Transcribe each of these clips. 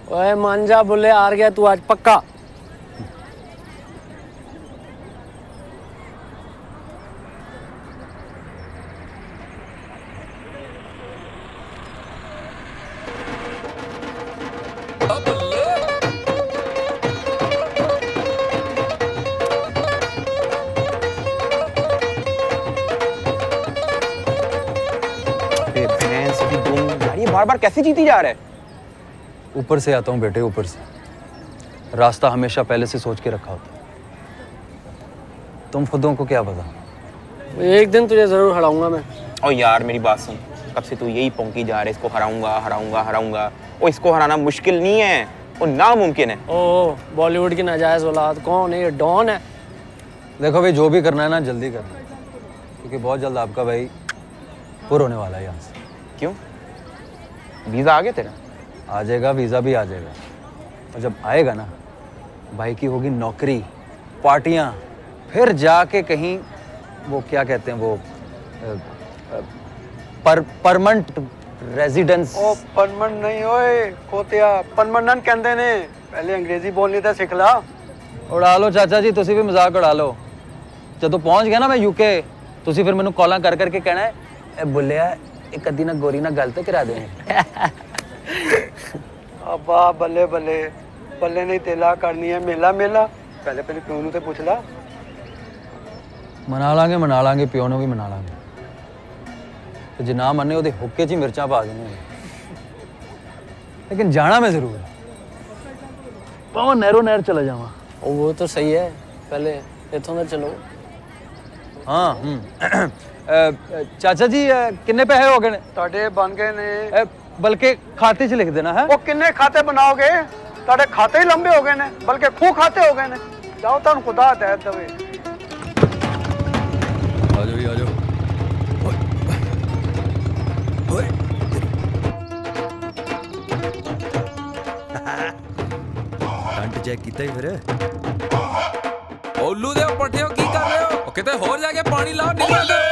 ओए मान जा बुल्ले, हार गया तू आज पक्का। भैंस की दुम यार, ये बार-बार कैसे जीती जा रहा है? ऊपर से आता हूँ बेटे, ऊपर से। रास्ता हमेशा पहले से सोच के रखा होता है। तुम खुदों को क्या पता। एक दिन तुझे जरूर हराऊंगा मैं। और यार मेरी बात सुन, कब से तू यही पोंकी जा रहा है, इसको हराऊंगा हराऊंगा हराऊंगा। ओ इसको हराना मुश्किल नहीं है, वो नामुमकिन है। ओ बॉलीवुड की नाजायज औलाद कौन है? ये डॉन है। देखो भाई, जो भी करना है ना जल्दी करना, क्योंकि बहुत जल्द आपका भाई पुर होने वाला है यहाँ से। क्यों? वीजा आ गया तेरा? आ जाएगा, वीज़ा भी आ जाएगा। और जब आएगा ना, भाई की होगी नौकरी, पार्टियाँ, फिर जाके कहीं वो क्या कहते हैं वो परमानेंट रेजिडेंस। ओ परमानेंट नहीं ओए खोतिया, परमानेंट कहते ने। पहले अंग्रेजी बोलनी तो सिख ला। उड़ा लो चाचा जी, तुसी भी मजाक उड़ा लो। ਜਦੋਂ ਪਹੁੰਚ ਗਿਆ ਨਾ ਮੈਂ ਯੂਕੇ, ਤੁਸੀਂ ਫਿਰ ਮੈਨੂੰ ਕਾਲਾਂ ਕਰ ਕਰਕੇ ਕਹਿਣਾ ਹੈ ਇਹ ਬੁੱਲਿਆ ਇੱਕ ਅੱਧੀ ਨਾ ਗੋਰੀ ਨਾਲ ਗੱਲ ਤੇ ਕਰਾ ਦੇ। अब्बा बल्ले बल्ले बल्ले नहीं तेला करनी है मेला मेला। पहले पहले प्यो नूं ते पुछ ला। ਮਨਾ ਲਾਂਗੇ, ਪਿਓ ਨੂੰ ਵੀ ਮਨਾ ਲਾਂਗੇ। ਤੇ ਜੇ ਨਾ ਮੰਨੇ ਉਹਦੇ ਹੁੱਕੇ 'ਚ ਹੀ ਮਿਰਚਾਂ ਪਾ ਦੇਣੀਆਂ। ਲੇਕਿਨ ਜਾਣਾ ਮੈਂ ਜ਼ਰੂਰ। ਭਾਵੇਂ ਨਹਿਰ ਚਲਾ ਜਾਵਾਂ। वो तो सही है, पहले इथों ना चलो। हाँ चाचा जी किन्ने पैसे हो गए ने? ਤੁਹਾਡੇ बन गए ने। बल्कि खाते 'ਚ लिख देना है। ਉਹ ਕਿੰਨੇ ਖਾਤੇ ਬਣਾਓਗੇ? ਤੁਹਾਡੇ ਖਾਤੇ ਹੀ ਲੰਬੇ ਹੋ ਗਏ ਨੇ, ਬਲਕਿ ਖੂਹ ਖਾਤੇ ਹੋ ਗਏ ਨੇ। ਜਾਓ ਤੁਹਾਨੂੰ ਖੁਦਾ ਹਦਾਇਤ ਦੇਵੇ। आ जाओ आ जाओ। ਕੰਟ ਚੈੱਕ ਕੀਤਾ ਹੀ ਫਿਰ। ਉੱਲੂ ਦੇ ਪੱਠਿਓ ਕੀ ਕਰ ਰਹੇ ਹੋ? ਉਹ ਕਿਤੇ ਹੋਰ ਜਾ ਕੇ ਪਾਣੀ ਲਾਓ, ਨਿਕਲ ਜਾਓ।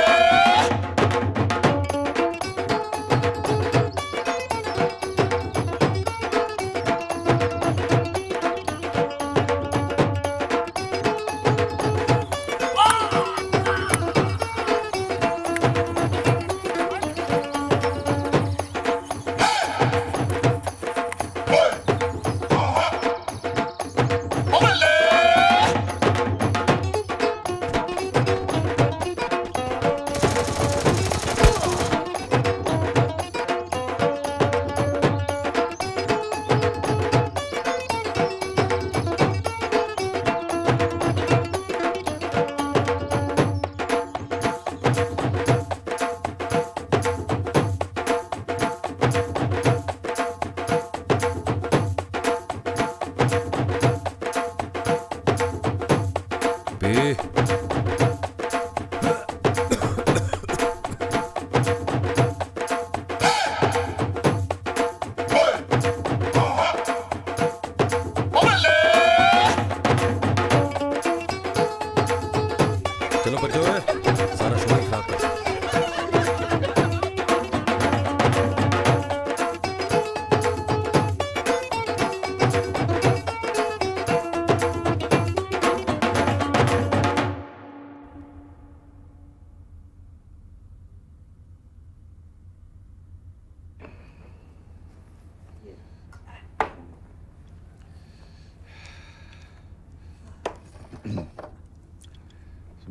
चलो बच्चों, सारा शो ही खराब कर।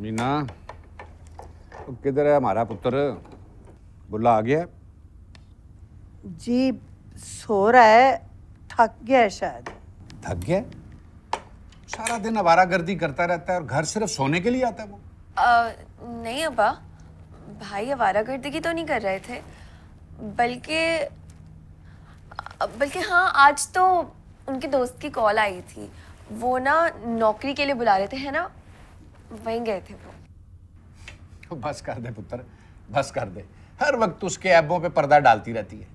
मीना, तो किधर है हमारा पुत्र? बुल्ला आ गया? जी सो रहा है, थक गया है शायद। थक गया? सारा दिन आवारागर्दी करता रहता है और घर सिर्फ सोने के लिए आता है वो। नहीं अब्बा, भाई आवारागर्दी की तो नहीं कर रहे थे, बल्कि हाँ, आज तो उनके दोस्त की कॉल आई थी। वो ना नौकरी के लिए बुला रहे थे, है ना, वहीं गए थे वो। बस कर दे पुत्र, बस कर दे। हर वक्त उसके ऐबों पे पर्दा डालती रहती है।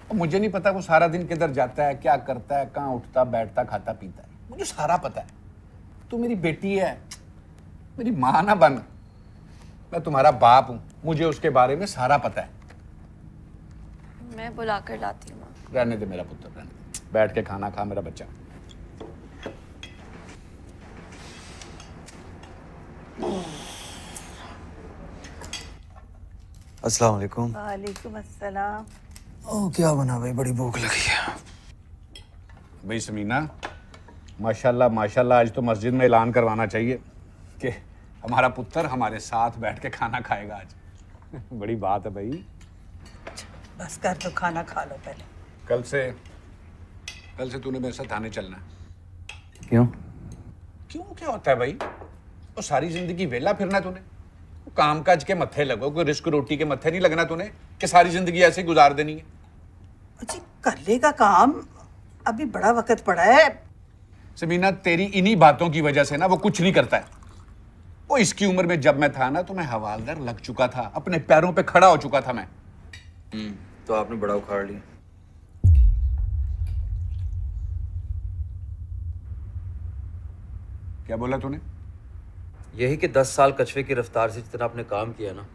और मुझे नहीं पता वो सारा दिन किधर जाता है, क्या करता है, कहाँ उठता बैठता खाता पीता है, मुझे सारा पता है। तू मेरी बेटी है, मेरी माँ ना बन। मैं तुम्हारा बाप हूँ, मुझे उसके बारे में सारा पता है। मैं बुला कर लाती हूँ। रहने दे मेरा पुत्र, रहने दे। बैठ के खाना खा मेरा बच्चा। अस्सलाम वालेकुम। वालेकुम अस्सलाम। ओ क्या बना भाई, बड़ी भूख लगी है। भाई समीना, माशाल्लाह माशाल्लाह, आज तो मस्जिद में ऐलान करवाना चाहिए कि हमारा पुत्र हमारे साथ बैठ के खाना खाएगा आज। बड़ी बात है भाई। बस कर तो खाना खा लो पहले। कल से तूने मेरे साथ थाने चलना है। क्यों? क्यों क्या होता है भाई? वो सारी जिंदगी वेला फिरना तूने, काम काज के मत्थे लगो, कोई रिस्क रोटी के मत्थे नहीं लगना तूने कि सारी जिंदगी ऐसे ही गुजार देनी है। जी कर लेगा काम, अभी बड़ा वक्त पड़ा है। समीना, तेरी इन्हीं बातों की वजह से ना वो कुछ नहीं करता है। वो इसकी उम्र में जब मैं था ना तो मैं हवालदार लग चुका था, अपने पैरों पे खड़ा हो चुका था मैं। तो आपने बड़ा उखाड़ लिया। क्या बोला तूने? यही कि 10 साल कछुए की रफ्तार से जितना आपने काम किया ना,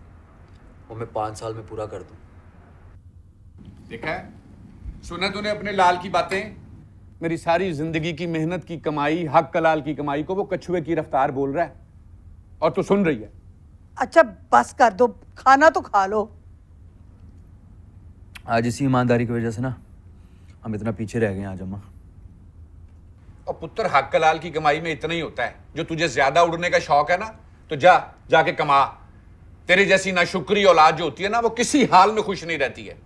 वो मैं 5 साल में पूरा कर दूं। देखा है, सुना तूने अपने लाल की बातें? मेरी सारी जिंदगी की मेहनत की कमाई, हक कलाल की कमाई को वो कछुए की रफ्तार बोल रहा है, और तू सुन रही है। अच्छा बस कर दो, खाना तो खा लो। आज इसी ईमानदारी की वजह से ना हम इतना पीछे रह गए हैं आज अम्मा। और पुत्र, हक कलाल की कमाई में इतना ही होता है। जो तुझे ज्यादा उड़ने का शौक है ना, तो जाके कमा। तेरी जैसी नाशुक्री औलाद जो होती है ना, वो किसी हाल में खुश नहीं रहती है।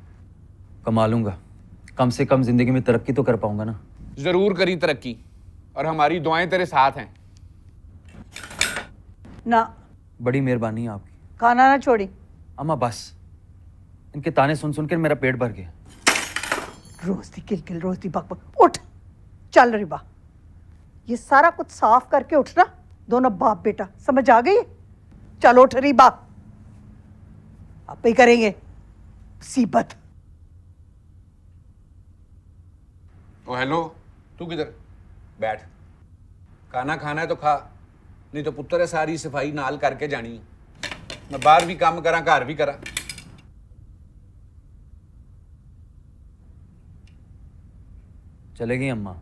कमा लूंगा, कम से कम जिंदगी में तरक्की तो कर पाऊंगा ना। जरूर करी तरक्की, और हमारी दुआएं तेरे साथ हैं। ना, बड़ी मेहरबानी है आपकी। खाना ना छोड़ी। अम्मा बस, इनके ताने सुन सुन कर मेरा पेट भर गया। रोज दी किलकिल, रोज दी बकबक। उठ चल रिबा, ये सारा कुछ साफ करके उठना। दोनों बाप बेटा, समझ आ गई? चलो उठ रिबा, आप ही करेंगे मुसीबत। ओ हेलो, तू किधर? बैठ, खाना खाना है तो खा, नहीं तो पुत्र है सारी सफाई नाल करके जानी है। मैं बाहर भी काम करा, घर भी करा। चलेगी अम्मा,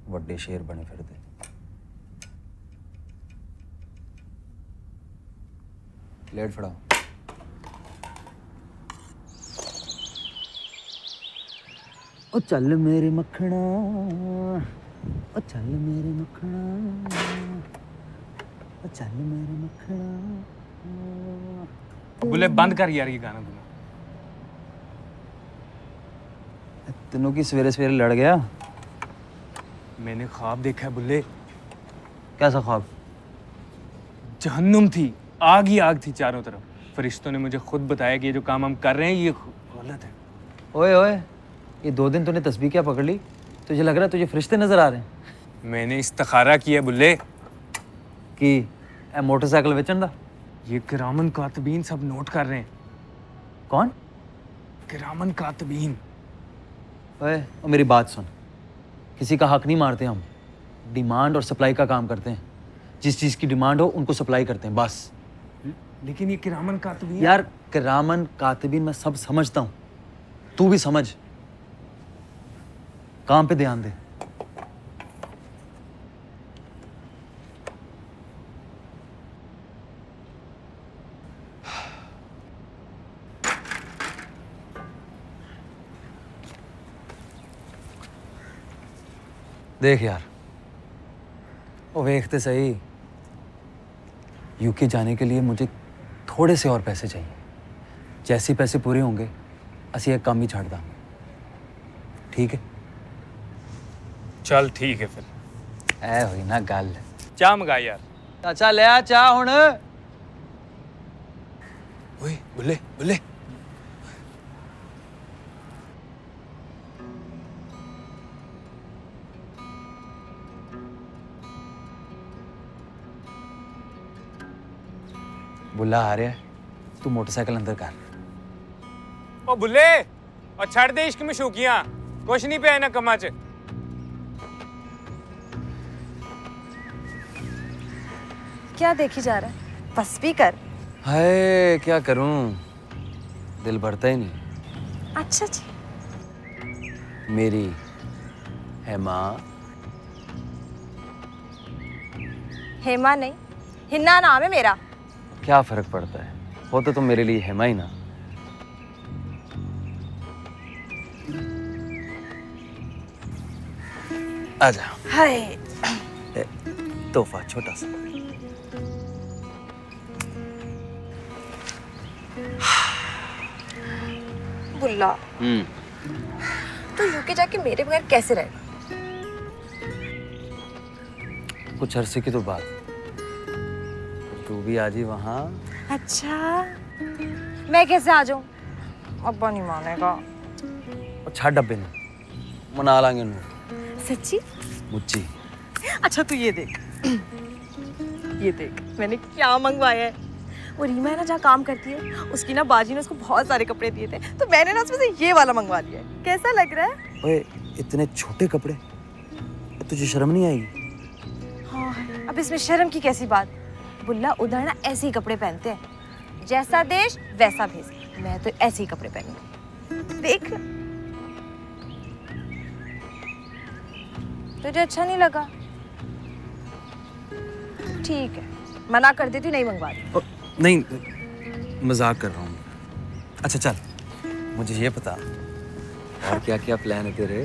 वड्डे शेर बने फिरते। प्लेट फड़ाओ। ओ चल मेरे मखना, ओ चल मेरे मखना, ओ चल मेरे मखना। बुले बंद कर यार ये गाना तूने। तीनों की सवेरे सवेरे लड़ गया। मैंने ख्वाब देखा है बुल्ले। कैसा ख्वाब? जहन्नुम थी, आग ही आग थी चारों तरफ। फरिश्तों ने मुझे खुद बताया कि ये जो काम हम कर रहे हैं ये गलत है। ओए ओए, ये 2 दिन तूने तस्बीह क्या पकड़ ली? तुझे लग रहा है तुझे फरिश्ते नजर आ रहे हैं? मैंने इस्तिखारा किया बुल्ले कि ए मोटरसाइकिल बेचन दा। ये किरामन कातबीन सब नोट कर रहे हैं। कौन? किरामन कातबीन। ओए, ओ मेरी बात सुन, किसी का हक नहीं मारते हम। डिमांड और सप्लाई का काम करते हैं। जिस चीज़ की डिमांड हो उनको सप्लाई करते हैं बस। लेकिन ये किरामन कातबीन यार किरामन कातिबीन मैं सब समझता हूँ, तू भी समझ। काम पे ध्यान दे। देख यार, वो देखते सही, यूके जाने के लिए मुझे थोड़े से और पैसे चाहिए। जैसे पैसे पूरे होंगे असी एक काम ही छाड़ दांगे, ठीक है? चल ठीक है फिर। ऐ हुई ना गल। चाह मंगा यार। चाचा ले आ चाह हुण। ओए बुल्ले बुल्ले, बुल्ला आ रहा है, तू मोटरसाइकिल अंदर कर। ओ बुल्ले, और छड़ दे इश्क में शौकियां, कुछ नहीं पे ना कमा च। क्या देखी जा रहा है? बस भी कर। हाय क्या करूं, दिल भरता ही नहीं। अच्छा जी। मेरी हेमा। हेमा नहीं, हिन्ना नाम है मेरा। क्या फर्क पड़ता है, हो तो तुम मेरे लिए हेमा ही ना। आजा। हाय। तोहफा छोटा सा। बुल्ला, तो यूके जाके मेरे बगैर कैसे रहेगा? कुछ अरसे की तो बात, तू भी आ जी वहाँ। अच्छा, मैं कैसे आ जाऊं? अब्बा नहीं मानेगा। और छा डब्बे ने मना लांगे उन्हें। सच्ची? मुच्ची। अच्छा तू ये देख, ये देख मैंने क्या मंगवाया है। वो रीमा है ना जहाँ काम करती है, उसकी ना बाजी ने उसको बहुत सारे कपड़े दिए थे, तो मैंने ना उसमें से ये वाला मंगवा लिया है। कैसा लग रहा है? ओए इतने छोटे कपड़े, तुझे शर्म नहीं आएगी? हाँ, अब इसमें शर्म की कैसी बात? बुल्ला उधर ना ऐसे ही कपड़े पहनते हैं, जैसा देश वैसा भेष। मैं तो ऐसे ही कपड़े पहनूंगी। देख, तुझे अच्छा नहीं लगा? ठीक है, मना कर देती, नहीं मंगवा रही। नहीं, मजाक कर रहा हूँ। अच्छा चल, मुझे ये बता और क्या क्या प्लान है तेरे?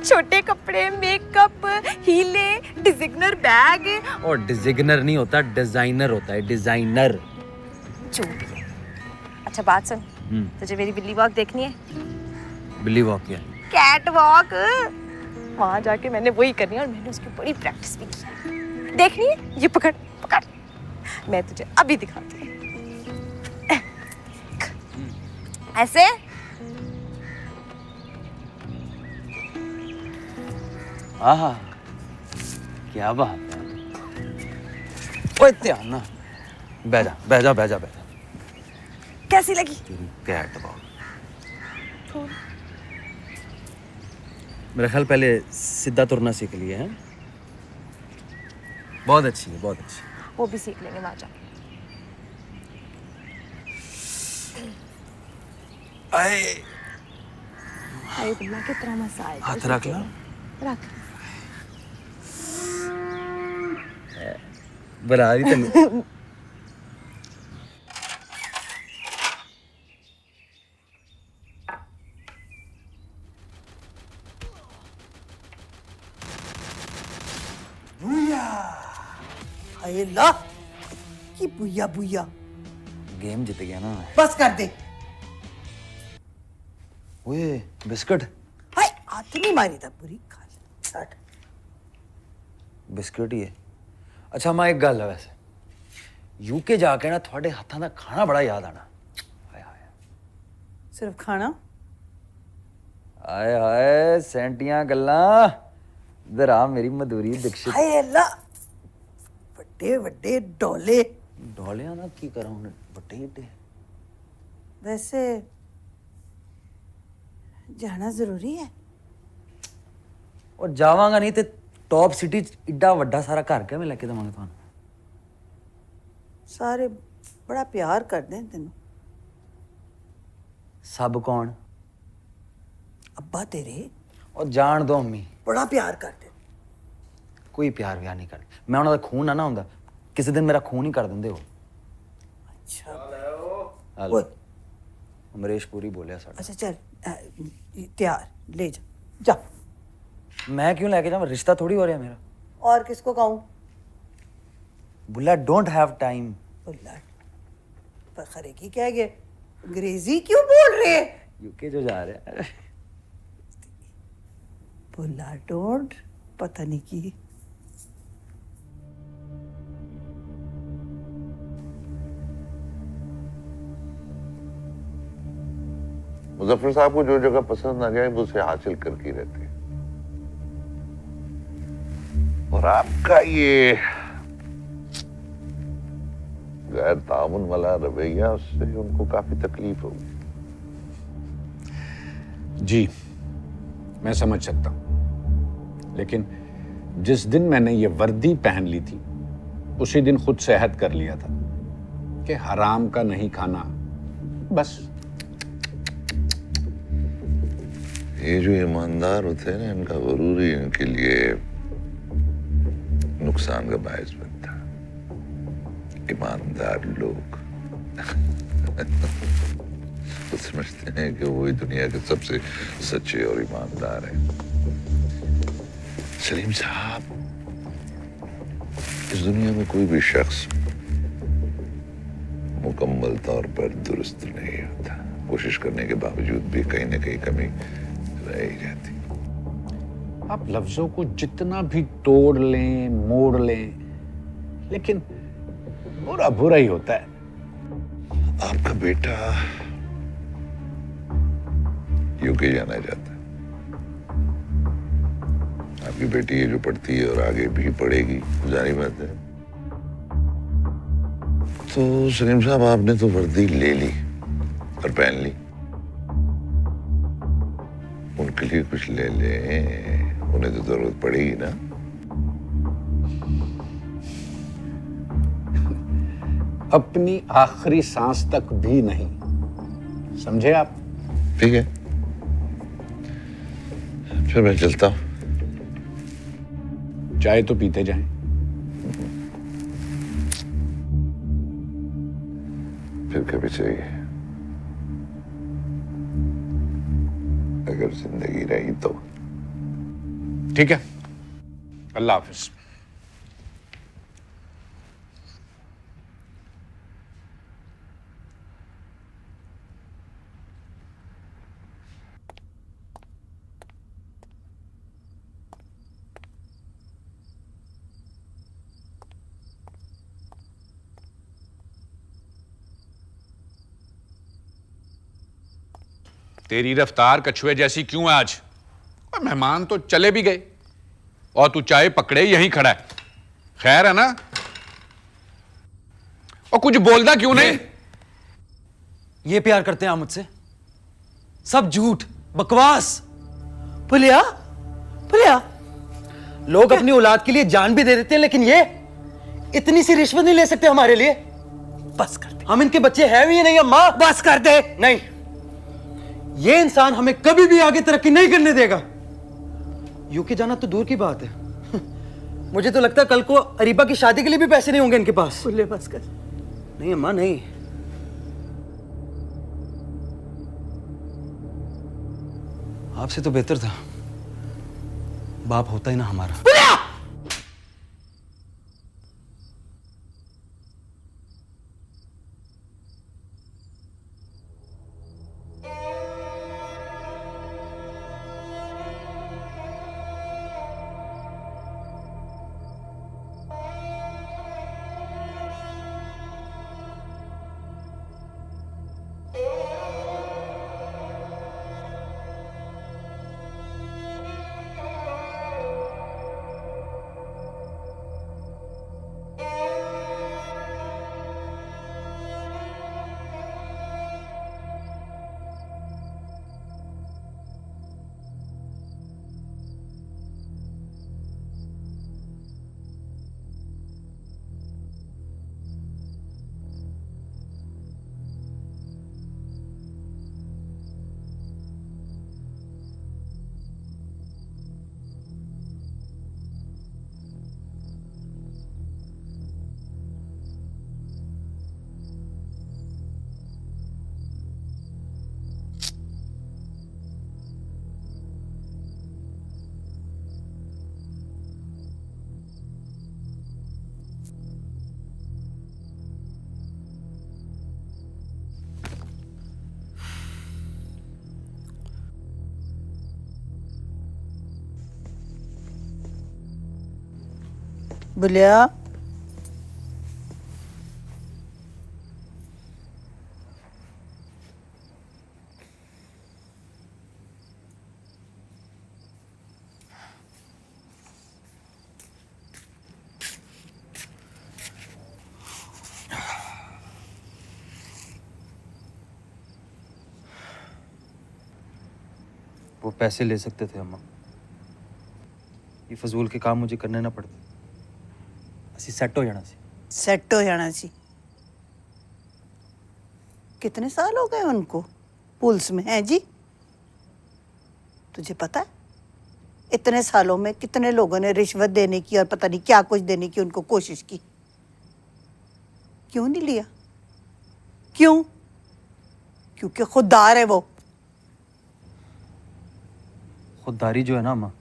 छोटे कपड़े, मेकअप, हीले, डिजाइनर बैग। और डिजाइनर नहीं होता, डिजाइनर होता है, डिजाइनर। जो भी है। अच्छा बात सुन, तुझे मेरी बिल्ली वॉक देखनी है? बिल्ली वॉक क्या? Cat walk. वहां जाके मैंने वही करनी है और मैंने उसकी बड़ी प्रैक्टिस भी की। देखनी है? ये पकड़ पकड़, मैं तुझे अभी दिखाती हूँ। ऐसे आहा, क्या बात है। ओए ध्यान ना, बैठ जा बैठ जा बैठ जा बैठ जा। कैसी लगी? तेरी कैट वॉक मेरा ख्याल पहले सीधा तुरना सीख लिए हैं। बहुत अच्छी है, बहुत अच्छी। वो भी सीख लेंगे वहां जाके। आए अरे बुल्ला कितना मजा आएगा। हाथ रख ला। रख। बना रही तनी। हाय ला, ये बुया बुया। गेम जीत गया ना। बस कर दे। ओए बिस्किट। हाय हाथ नहीं मारी था, पूरी खा ले। छट। बिस्किट ही है। अच्छा मैं एक गल है, वैसे यूके जाके ना थोड़े हाथों का खाना बड़ा याद आना। हाय हाय सिर्फ खाना? हाय हाय सेंटियां गल्लां। इधर आ मेरी मधुरी दीक्षित। हाय अल्लाह, ਵੱਡੇ ਵੱਡੇ ਡੋਲੇ। ਡੋਲਿਆਂ ਨਾਲ ਕੀ ਕਰਾਂ ਹੁਣ, ਵੱਡੇ ਏਡੇ। वैसे जाना जरूरी है? और जावांगा नहीं ते टॉप सिटी इड्डा वड्डा सारा घर क्या मैं लेके देवांगा ਤੁਹਾਨੂੰ? सारे बड़ा प्यार करते हैं तेनू। सब कौन? अब्बा तेरे और जान दो अम्मी, बड़ा प्यार करते। कोई प्यार व्यार नहीं करते। मैं उन्होंने खून ना ਹੁੰਦਾ, ਕਿਸੇ ਦਿਨ ਮੇਰਾ खून ही कर ਦਿੰਦੇ हो। अच्छा हेलो ओए, अमरीश पूरी बोलिया साडा। अच्छा चल तैयार ले जा जा। मैं क्यों लेके जाऊं, रिश्ता थोड़ी हो रहा है मेरा। और किसको कहूँ? बुल्ला डोंट हैव टाइम। बुल्ला पर खरे की कह गए, अंग्रेजी क्यों बोल रहे? यूके जो जा रहे हैं। बुल्ला डोंट, पता नहीं की। मुजफ्फर साहब को जो जगह पसंद आ जाए वो उसे हासिल करके रहते हैं। और आपका ये गैर ताउन वाला रवैया, उससे उनको काफी तकलीफ होगी। जी मैं समझ सकता हूं, लेकिन जिस दिन मैंने ये वर्दी पहन ली थी उसी दिन खुद से अहद कर लिया था कि हराम का नहीं खाना। बस ये जो ईमानदार होते हैं ना, इनका गुरूर ही इनके लिए नुकसान का बायस बनता है। ईमानदार लोग तो समझते हैं कि वो ही दुनिया के सबसे सच्चे और ईमानदार हैं। सलीम साहब, इस दुनिया में कोई भी शख्स मुकम्मल तौर पर दुरुस्त नहीं होता। कोशिश करने के बावजूद भी कहीं ना कहीं कमी रह ही जाती। आप लफ्जों को जितना भी तोड़ लें, मोड़ लें, लेकिन बुरा बुरा ही होता है। आपका बेटा यूके जाना चाहता है। आपकी बेटी ये जो पढ़ती है और आगे भी पढ़ेगी, जानी बात है। तो सलीम साहब, आपने तो वर्दी ले ली और पहन ली, उनके लिए कुछ ले लें, उन्हें तो जरूरत पड़ेगी ना। अपनी आखिरी सांस तक भी नहीं, समझे आप? ठीक है, फिर मैं चलता हूं। चाय तो पीते जाएं। फिर कभी चाहिए, अगर जिंदगी रही तो। ठीक है, अल्लाह हाफिज। तेरी रफ्तार कछुए जैसी क्यों है आज? और मेहमान तो चले भी गए और तू चाय पकड़े यहीं खड़ा है। खैर है ना? और कुछ बोलता क्यों नहीं? ये प्यार करते हैं आप मुझसे? सब झूठ, बकवास। पुलिया, पुलिया, लोग अपनी औलाद के लिए जान भी दे देते हैं, लेकिन ये इतनी सी रिश्वत नहीं ले सकते हमारे लिए। बस कर दे। हम इनके बच्चे हैं भी नहीं अम्मा। बस कर दे। नहीं, ये इंसान हमें कभी भी आगे तरक्की नहीं करने देगा। यूके जाना तो दूर की बात है। मुझे तो लगता है कल को अरीबा की शादी के लिए भी पैसे नहीं होंगे इनके पास। पुलिया, बस कर। नहीं अम्मा, नहीं। आपसे तो बेहतर था बाप होता ही ना हमारा। बुलिया, वो पैसे ले सकते थे अम्मा, ये फजूल के काम मुझे करने ना पड़ते। ਅਸੀਂ सेट हो जाना सी। सेट हो जाना सी। कितने साल हो गए उनको पुलिस में, हैं जी? तुझे पता है इतने सालों में कितने लोगों ने रिश्वत देने की और पता नहीं क्या कुछ देने की उनको कोशिश की, क्यों नहीं लिया? क्यों? क्योंकि खुददार है वो। खुददारी जो है ना माँ,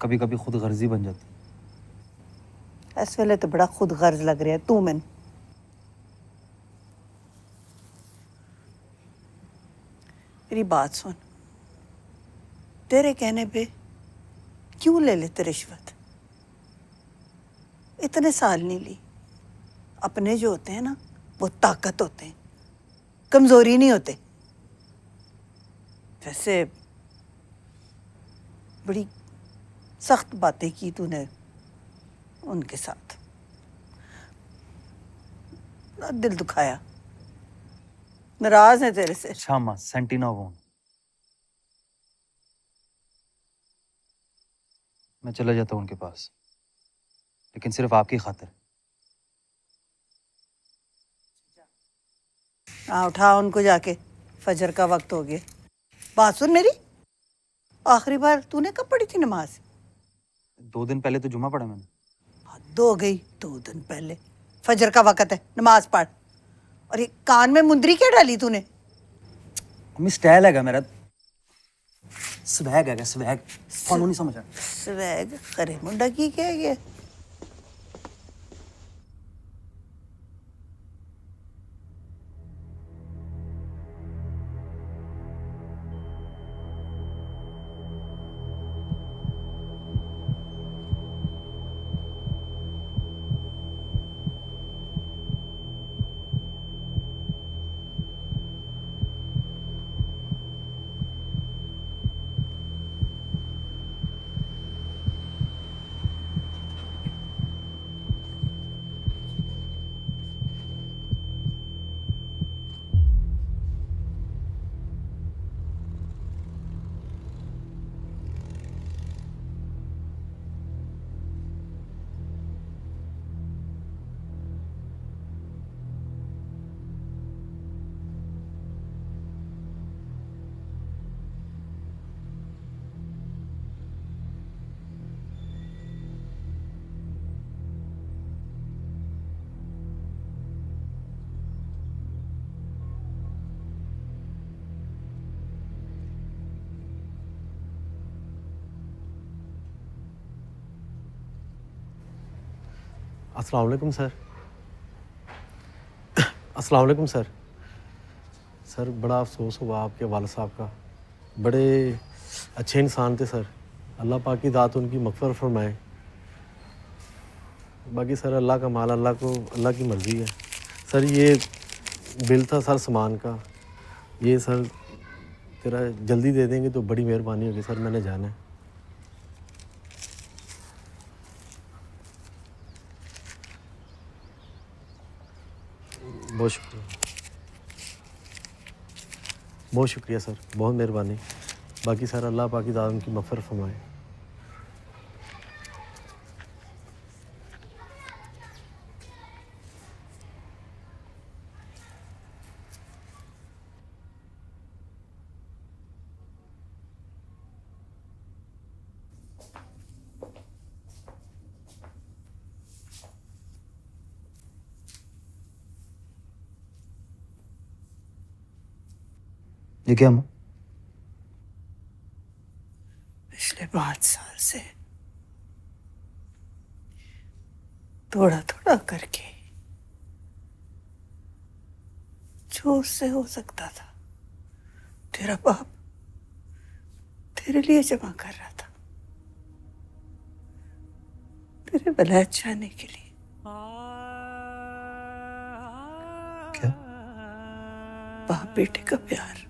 कभी कभी खुद गर्जी बन जाती। इस वेले तो बड़ा खुद गर्ज लग रहा है तू मैनू। मेरी बात सुन, तेरे कहने पे क्यों ले लेते रिश्वत? इतने साल नहीं ली। अपने जो होते हैं ना वो ताकत होते हैं, कमजोरी नहीं होते। वैसे बड़ी सख्त बातें की तूने उनके साथ, बड़ा दिल दुखाया, नाराज है तेरे से। अच्छा माँ, सेंटीना वो मैं चला जाता हूँ उनके पास, लेकिन सिर्फ आपकी खातिर। हाँ, उठा उनको जाके, फजर का वक्त हो गया। बात सुन मेरी, आखिरी बार तूने कब पढ़ी थी नमाज? 2 दिन पहले तो जुमा पढ़ा मैंने। हद हो गई, 2 दिन पहले। फजर का वक्त है, नमाज पढ़। और ये कान में मुंदरी क्या डाली तूने? मम्मी स्टाइल है मेरा, स्वैग है, स्वैग। कौन नहीं समझा? स्वैग करे मुंडा की कह गया? अस्सलाम वालेकुम सर। अस्सलाम वालेकुम सर। सर बड़ा अफसोस हुआ आपके वालिद साहब का, बड़े अच्छे इंसान थे सर। अल्लाह पाक की दात उनकी मग़फ़िरत फरमाए। बाकी सर अल्लाह का माल, अल्लाह की मर्ज़ी है। सर ये बिल था सर सामान का, ये सर तेरा जल्दी दे देंगे तो बड़ी मेहरबानी होगी सर, मैंने जाना है। बहुत शुक्रिया, बहुत शुक्रिया सर, बहुत मेहरबानी। बाकी सर अल्लाह पाक की दात उनकी मग़फ़िरत फरमाए। ये क्या माँ? पिछले 5 साल से थोड़ा थोड़ा करके जो उससे हो सकता था तेरा बाप तेरे लिए जमा कर रहा था, तेरे वलायत चाहने के लिए। क्या? बाप बेटे का प्यार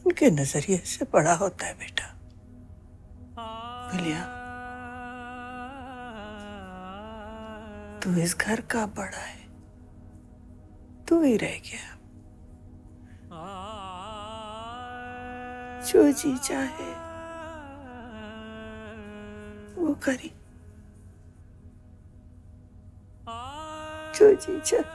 उनके नजरिए से बड़ा होता है बेटा। विलियम, तू इस घर का बड़ा है, तू ही रह गया। जो जी चाहे वो करी, जो जी चाहे।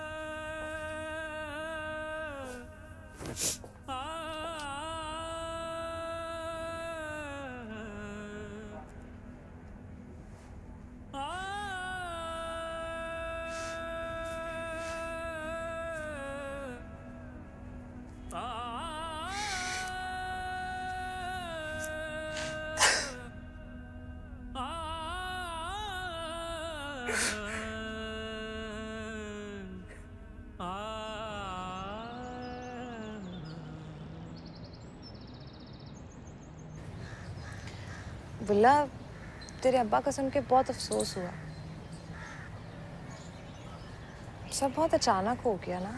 बुल्ला, तेरे अब्बा का सुन के बहुत अफसोस हुआ। सब बहुत अचानक हो गया ना।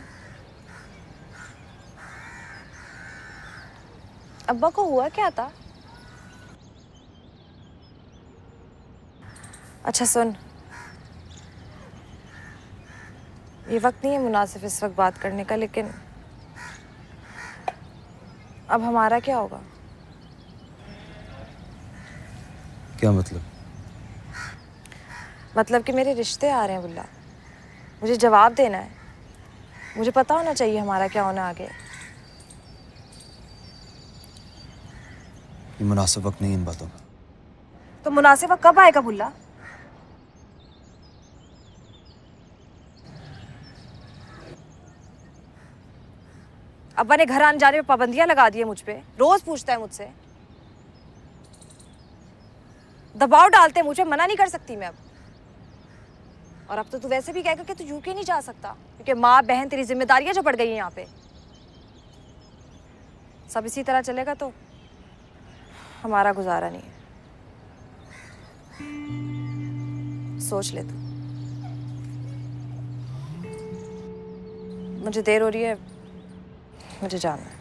अब्बा को हुआ क्या था? अच्छा सुन, ये वक्त नहीं है मुनासिब इस वक्त बात करने का, लेकिन अब हमारा क्या होगा? क्या मतलब? मतलब कि मेरे रिश्ते आ रहे हैं बुल्ला, मुझे जवाब देना है। मुझे पता होना चाहिए हमारा क्या होना आगे। ये मुनासिब वक्त नहीं इन बातों का। तो मुनासिब वक्त कब आएगा बुल्ला? अब्बा ने घर आने जाने पे पाबंदियां लगा दी है मुझ पे, रोज पूछता है मुझसे, दबाव डालते हैं मुझे, मना नहीं कर सकती मैं अब। और अब तो तू वैसे भी कहेगा कि तू यूके नहीं जा सकता, क्योंकि माँ बहन तेरी जिम्मेदारियां जो पड़ गई हैं यहाँ पे। सब इसी तरह चलेगा तो हमारा गुजारा नहीं है। सोच ले तू। मुझे देर हो रही है, मुझे जाना है।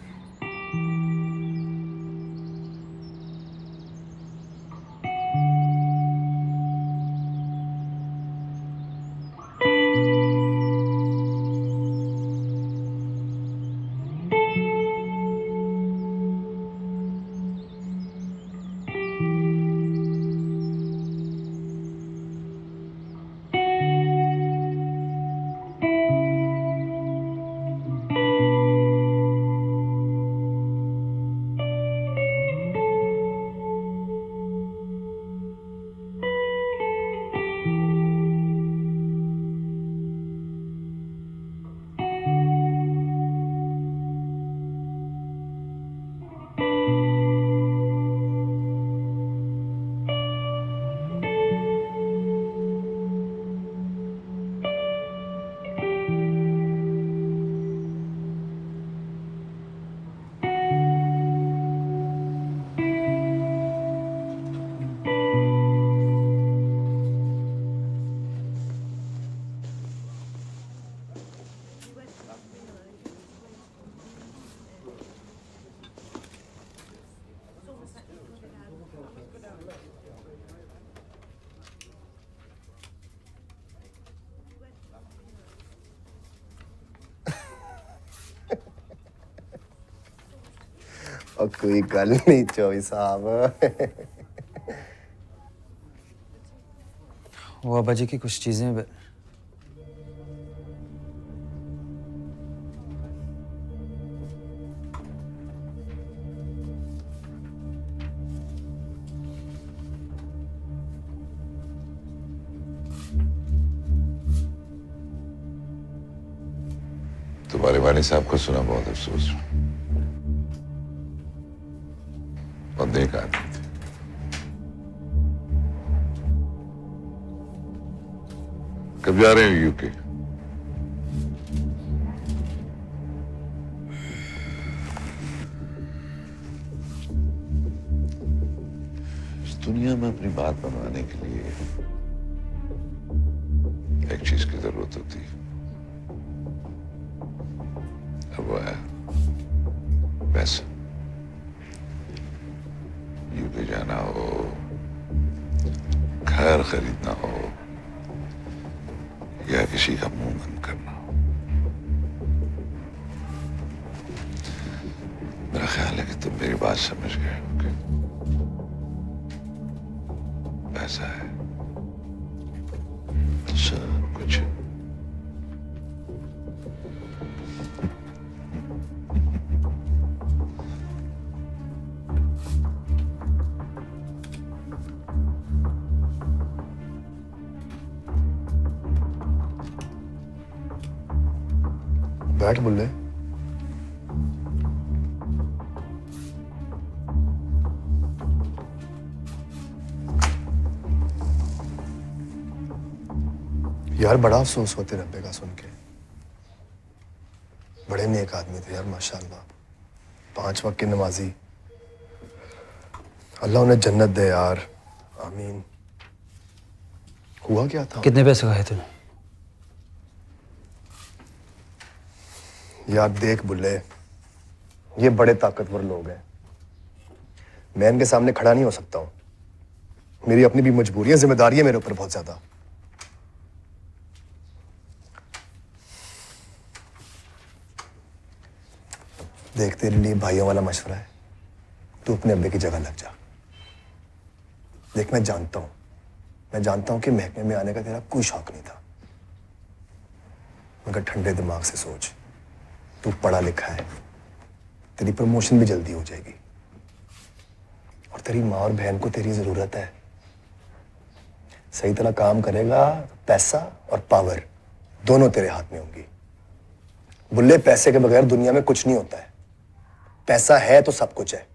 और कोई गल नहीं चौई साहब। वो अब्बा जी की कुछ चीजें तुम्हारे वाले साहब को सुना, बहुत अफसोस। और नेक आदमी थे। कब जा रहे हैं यूके? इस दुनिया में अपनी बात मनवाने के लिए एक चीज की जरूरत होती है, अब वो है पैसा। यूके जाना हो, घर खरीदना हो, या किसी का मुंह बंद करना हो, मेरा ख्याल है कि तुम मेरी बात समझ गए होगे। पैसा है सब कुछ। बैठ बुल्ले। यार बड़ा अफसोस हुआ तेरे अब्बे का सुन के। बड़े नेक आदमी थे यार माशाल्लाह, 5 वक्त की नमाजी। अल्लाह उन्हें जन्नत दे यार। आमीन। हुआ क्या था? कितने पैसे खाए तूने? यार देख बुल्ले, ये बड़े ताकतवर लोग हैं, मैं इनके सामने खड़ा नहीं हो सकता हूं। मेरी अपनी भी मजबूरियां, जिम्मेदारी है मेरे ऊपर बहुत ज्यादा। देख, तेरे लिए भाइयों वाला मशवरा है, तू अपने अब्बे की जगह लग जा। देख, मैं जानता हूं कि महकमे में आने का तेरा कोई शौक नहीं था, मगर ठंडे दिमाग से सोच, तू पढ़ा लिखा है, तेरी प्रमोशन भी जल्दी हो जाएगी और तेरी माँ और बहन को तेरी जरूरत है। सही तरह काम करेगा, पैसा और पावर दोनों तेरे हाथ में होंगी। बुल्ले, पैसे के बगैर दुनिया में कुछ नहीं होता है। पैसा है तो सब कुछ है।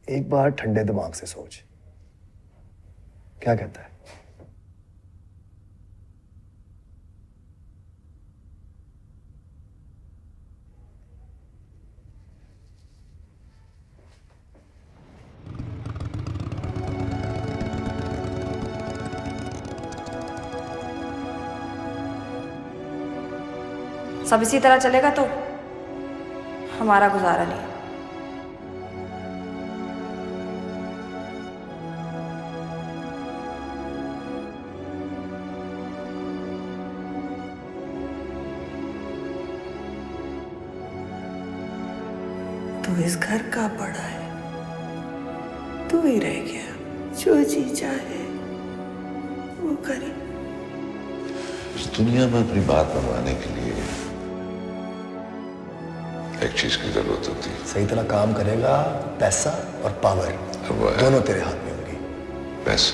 एक बार ठंडे दिमाग से सोच, क्या कहता है? सब इसी तरह चलेगा तो हमारा गुजारा नहीं। तू इस घर का बड़ा है, तू ही रह गया, जो जी चाहे वो करे। इस दुनिया में अपनी बात मनवाने के लिए एक चीज की जरूरत होती है। सही तरह काम करेगा, पैसा और पावर दोनों तेरे हाथ में होंगी। पैसा